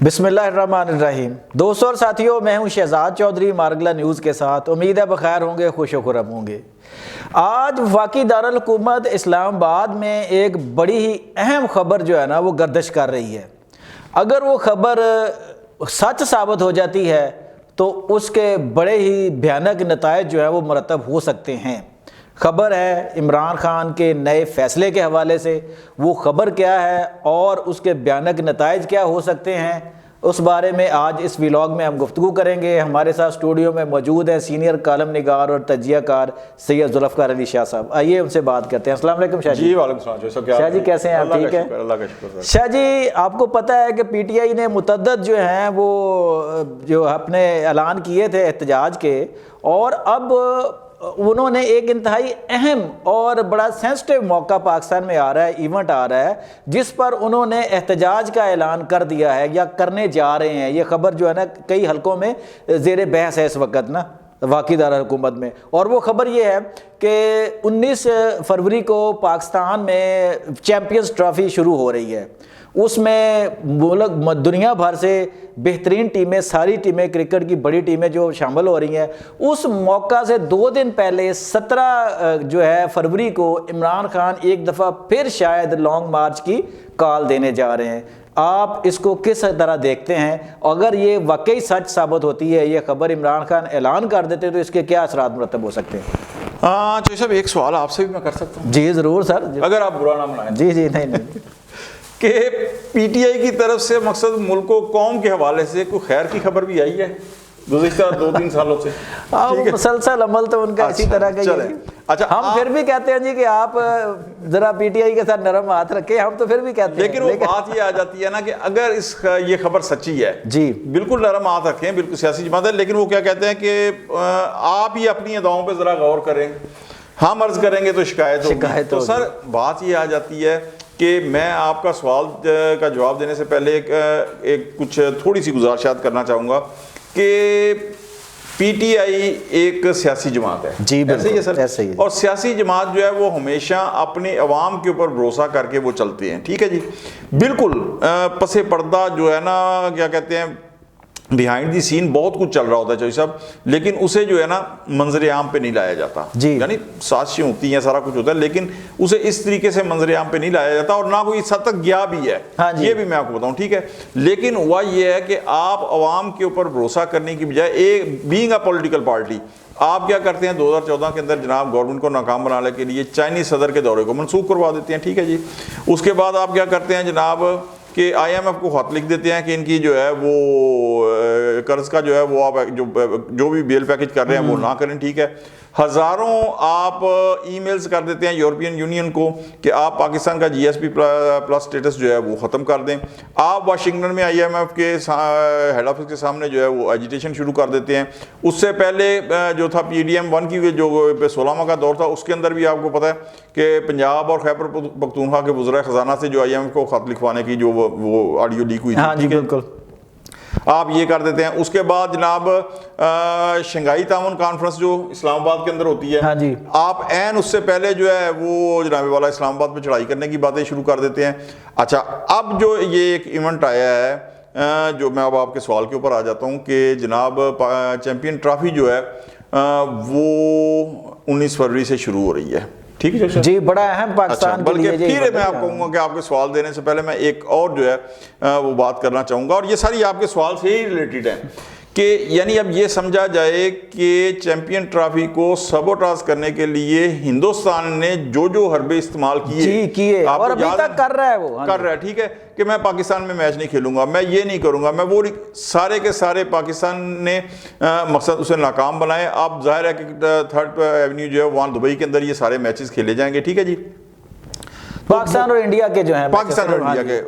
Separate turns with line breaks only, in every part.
بسم اللہ الرحمن الرحیم۔ دوستوں اور ساتھیوں، میں ہوں شہزاد چودھری مارگلا نیوز کے ساتھ۔ امید ہے بخیر ہوں گے، خوش و خرم ہوں گے۔ آج وفاقی دارالحکومت اسلام آباد میں ایک بڑی ہی اہم خبر جو ہے نا وہ گردش کر رہی ہے۔ اگر وہ خبر سچ ثابت ہو جاتی ہے تو اس کے بڑے ہی بھیانک نتائج جو ہیں وہ مرتب ہو سکتے ہیں۔ خبر ہے عمران خان کے نئے فیصلے کے حوالے سے۔ وہ خبر کیا ہے اور اس کے بھیانک نتائج کیا ہو سکتے ہیں، اس بارے میں آج اس ویلاگ میں ہم گفتگو کریں گے۔ ہمارے ساتھ اسٹوڈیو میں موجود ہیں سینئر کالم نگار اور تجزیہ کار سید ذوالفقار علی شاہ صاحب۔ آئیے ان سے بات کرتے ہیں۔ السلام علیکم شاہ جی۔
وعلیکم السلام
شاہ جی، کیسے ہیں آپ؟ ٹھیک ہے،
اللہ کا شکر۔
شاہ جی، آپ کو پتہ ہے کہ پی ٹی آئی نے متعدد جو ہیں وہ جو اپنے اعلان کیے تھے احتجاج کے، اور اب انہوں نے ایک انتہائی اہم اور بڑا سینسٹیو موقع پاکستان میں آ رہا ہے، ایونٹ آ رہا ہے، جس پر انہوں نے احتجاج کا اعلان کر دیا ہے یا کرنے جا رہے ہیں۔ یہ خبر جو ہے نا کئی حلقوں میں زیر بحث ہے اس وقت نا وفاقی دارالحکومت میں، اور وہ خبر یہ ہے کہ 19 فروری کو پاکستان میں چیمپئنز ٹرافی شروع ہو رہی ہے۔ اس میں ملک دنیا بھر سے بہترین ٹیمیں، ساری ٹیمیں، کرکٹ کی بڑی ٹیمیں جو شامل ہو رہی ہیں۔ اس موقع سے 2 دن پہلے 17 جو ہے فروری کو عمران خان ایک دفعہ پھر شاید لانگ مارچ کی کال دینے جا رہے ہیں۔ آپ اس کو کس طرح دیکھتے ہیں؟ اگر یہ واقعی سچ ثابت ہوتی ہے، یہ خبر عمران خان اعلان کر دیتے تو اس کے کیا اثرات مرتب ہو سکتے ہیں؟
چوہدری صاحب، ایک سوال آپ سے بھی میں کر سکتا ہوں؟
جی ضرور سر،
اگر آپ برا نہ منائیں۔
جی نہیں
کہ پی ٹی آئی کی طرف سے مقصد ملک و قوم کے حوالے سے کوئی خیر کی خبر بھی آئی ہے گزشتہ 2-3 سالوں سے؟
مسلسل عمل تو ان کا اسی طرح کا ہی ہے۔
اچھا،
ہم پھر بھی کہتے ہیں جی کہ آپ ذرا پی ٹی آئی کے ساتھ نرم ہاتھ رکھیں، ہم تو پھر بھی کہتے ہیں،
لیکن وہ بات یہ آ جاتی ہے نا کہ اگر یہ خبر سچی ہے،
جی
بالکل نرم ہاتھ رکھیں، بالکل سیاسی جماعت ہے، لیکن وہ کیا کہتے ہیں کہ آپ ہی اپنی اداؤں پہ ذرا غور کریں، ہم عرض کریں گے تو شکایت ہوگی۔ تو سر بات یہ آ جاتی ہے کہ میں آپ کا سوال کا جواب دینے سے پہلے ایک کچھ تھوڑی سی گزارشات کرنا چاہوں گا کہ پی ٹی آئی ایک سیاسی جماعت ہے۔
جی
ایسے ہی ہے سر،
ایسے ہی ہے۔
اور سیاسی جماعت جو ہے وہ ہمیشہ اپنے عوام کے اوپر بھروسہ کر کے وہ چلتے ہیں، ٹھیک ہے جی۔ بالکل پس پردہ جو ہے نا کیا کہتے ہیں بیہائنڈ دی سین بہت کچھ چل رہا ہوتا ہے چوہدری صاحب، لیکن اسے جو ہے نا منظر عام پہ نہیں لایا جاتا۔
جی
یعنی سازشیں ہوتی ہیں، سارا کچھ ہوتا ہے، لیکن اسے اس طریقے سے منظر عام پہ نہیں لایا جاتا، اور نہ کوئی اس حد تک گیا بھی ہے، یہ بھی میں آپ کو بتاؤں، ٹھیک ہے۔ لیکن ہوا یہ ہے کہ آپ عوام کے اوپر بھروسہ کرنے کی بجائے بینگ اے پولیٹیکل پارٹی آپ کیا کرتے ہیں 2014 کے اندر جناب گورنمنٹ کو ناکام بنانے کے لیے چائنیز صدر کے دورے کو منسوخ کروا دیتے ہیں، ٹھیک ہے جی۔ اس کے بعد آپ کیا کرتے ہیں جناب کہ آئی ایم ایف کو خط لکھ دیتے ہیں کہ ان کی جو ہے وہ قرض کا جو ہے وہ آپ جو بھی بیل پیکج کر رہے ہیں وہ نہ کریں، ٹھیک ہے۔ ہزاروں آپ ای میلز کر دیتے ہیں یورپین یونین کو کہ آپ پاکستان کا جی ایس پی پلس سٹیٹس جو ہے وہ ختم کر دیں۔ آپ واشنگٹن میں آئی ایم ایف کے ہیڈ آفس کے سامنے جو ہے وہ ایجیٹیشن شروع کر دیتے ہیں۔ اس سے پہلے جو تھا پی ڈی ایم 1 کی جو 16واں کا دور تھا، اس کے اندر بھی آپ کو پتہ ہے کہ پنجاب اور خیبر پختونخوا کے وزراء خزانہ سے جو آئی ایم ایف کو خط لکھوانے کی جو وہ آڈیو لیک ہوئی تھی،
ہاں جی بالکل،
آپ یہ کر دیتے ہیں۔ اس کے بعد جناب شنگھائی تعاون کانفرنس جو اسلام آباد کے اندر ہوتی ہے،
ہاں جی،
آپ عین اس سے پہلے جو ہے وہ جناب والا اسلام آباد پہ چڑھائی کرنے کی باتیں شروع کر دیتے ہیں۔ اچھا، اب جو یہ ایک ایونٹ آیا ہے جو میں اب آپ کے سوال کے اوپر آ جاتا ہوں کہ جناب چیمپئن ٹرافی جو ہے وہ 19 فروری سے شروع ہو رہی ہے، ٹھیک ہے
جی، بڑا اہم پاکستان کے لیے۔
بلکہ پھر میں آپ کہوں گا کہ آپ کے سوال دینے سے پہلے میں ایک اور جو ہے وہ بات کرنا چاہوں گا، اور یہ ساری آپ کے سوال سے ہی ریلیٹڈ ہیں کہ یعنی اب یہ سمجھا جائے کہ چیمپئن ٹرافی کو سبوٹاژ کرنے کے لیے ہندوستان نے جو حربے استعمال کیے
اور ابھی تک کر رہا ہے، وہ
کر رہا ہے، ٹھیک ہے، کہ میں پاکستان میں میچ نہیں کھیلوں گا، میں یہ نہیں کروں گا، میں وہ سارے کے سارے پاکستان نے مقصد اسے ناکام بنائے۔ اب ظاہر ہے کہ 3rd ایونیو جو ہے وہاں دبئی کے اندر یہ سارے میچز کھیلے جائیں گے، ٹھیک ہے جی۔
پاکستان اور انڈیا کے جو ہیں،
پاکستان اور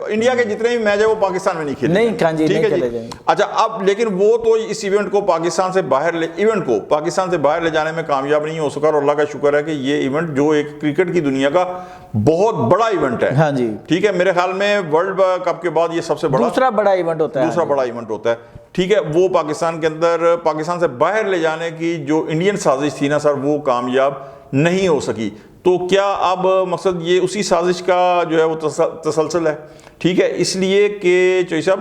انڈیا کے جتنے بھی میچ ہیں وہ پاکستان میں نہیں کھیلے
نہیں کھیلے جائیں۔
اچھا، اب لیکن وہ تو اس ایونٹ کو پاکستان سے باہر لے جانے میں کامیاب نہیں ہو سکا، اور اللہ کا شکر ہے کہ یہ ایونٹ جو ایک کرکٹ کی دنیا کا بہت بڑا ایونٹ ہے،
ہاں جی،
ٹھیک ہے، میرے خیال میں ورلڈ کپ کے بعد یہ سب سے بڑا
دوسرا بڑا ایونٹ ہوتا ہے،
ٹھیک ہے۔ وہ پاکستان کے اندر پاکستان سے باہر لے جانے کی جو انڈین سازش تھی نا سر، وہ کامیاب نہیں ہو سکی۔ تو کیا اب مقصد یہ اسی سازش کا جو ہے وہ تسلسل ہے، ٹھیک ہے، اس لیے کہ چوہدری صاحب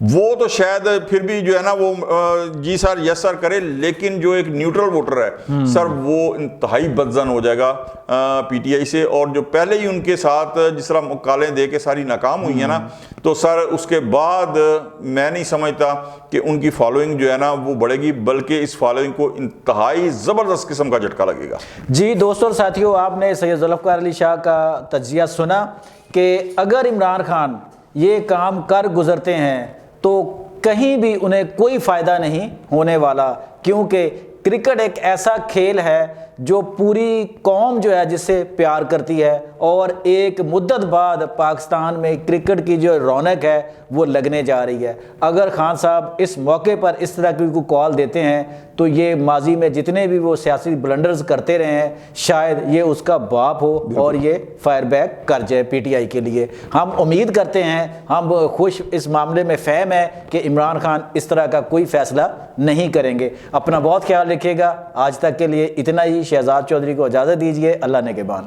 وہ تو شاید پھر بھی جو ہے نا وہ جی سر یس سر کرے، لیکن جو ایک نیوٹرل ووٹر ہے سر وہ انتہائی بدزن ہو جائے گا پی ٹی آئی سے، اور جو پہلے ہی ان کے ساتھ جس طرح کالیں دے کے ساری ناکام ہوئی ہیں نا، تو سر اس کے بعد میں نہیں سمجھتا کہ ان کی فالوئنگ جو ہے نا وہ بڑھے گی، بلکہ اس فالوئنگ کو انتہائی زبردست قسم کا جھٹکا لگے گا۔
جی دوستوں اور ساتھیوں، آپ نے سید ذوالفقار علی شاہ کا تجزیہ سنا کہ اگر عمران خان یہ کام کر گزرتے ہیں تو کہیں بھی انہیں کوئی فائدہ نہیں ہونے والا، کیونکہ کرکٹ ایک ایسا کھیل ہے جو پوری قوم جو ہے جس سے پیار کرتی ہے، اور ایک مدت بعد پاکستان میں کرکٹ کی جو رونق ہے وہ لگنے جا رہی ہے۔ اگر خان صاحب اس موقع پر اس طرح کی کوئی کال دیتے ہیں تو یہ ماضی میں جتنے بھی وہ سیاسی بلنڈرز کرتے رہے ہیں شاید یہ اس کا باپ ہو اور یہ فائر بیک کر جائے پی ٹی آئی کے لیے۔ ہم امید کرتے ہیں، ہم خوش اس معاملے میں فہم ہے کہ عمران خان اس طرح کا کوئی فیصلہ نہیں کریں گے۔ اپنا بہت خیال رکھیے گا۔ آج تک کے لیے اتنا ہی۔ شہزاد چودھری کو اجازت دیجیے۔ اللہ نگہبان۔